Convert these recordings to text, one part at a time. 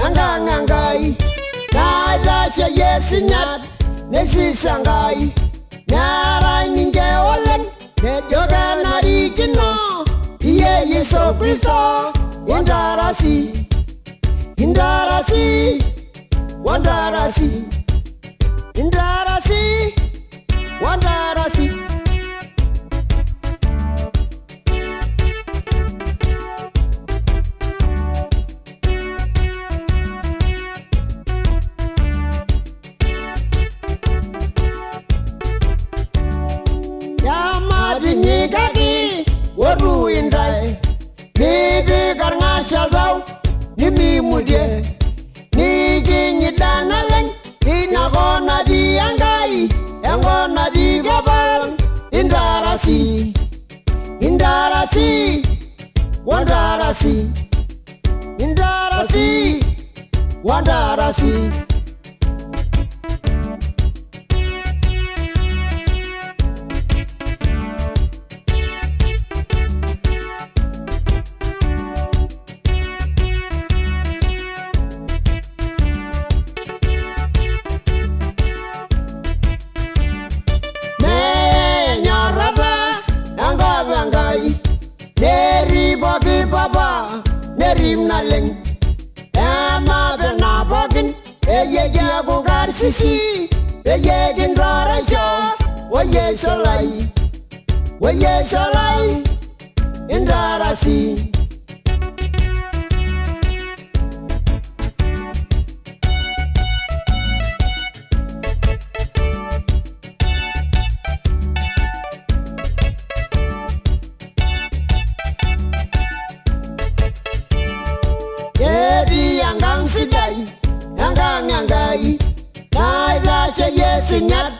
Angangai Natasha yesinyat Nesisangai Nyarai ninge oleng Nejoga narikino Iye Yeso Kristo Wandarasi Indarasi Wandarasi Indarasi Wandarasi Yamadinyi kaki Waru indai Nidi karnga shaldaw Nimi mudye Niji nyidanaleng Inagona di angai Engona di gabal Indarasi Indarasi Wandarasi Indarasi Wandarasi Neri bogi baba, neri mnaleng Ema bena bogin, eye jago gar sisi Eye gindora sho, oye solai Indarasi Yangang sidai, yangang yangai Natasha yesinyat,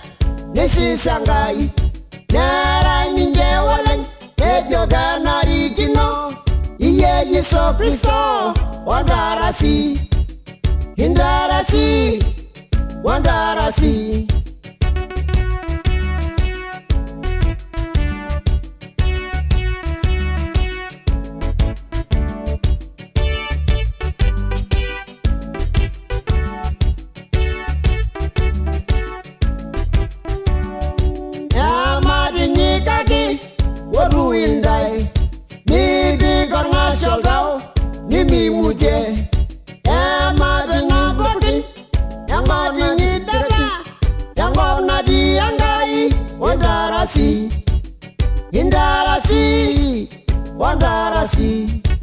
nesisangai Narai ninge oleng, nejoga narikino Iye Yeso Kristo, Wandarasi Indarasi, Wandarasi Waru indai Nidi karnga shaldaw Nimi mudye Ema bena bokin Yangona nidara Yangona di angai Wandarasi Indarasi Wandarasi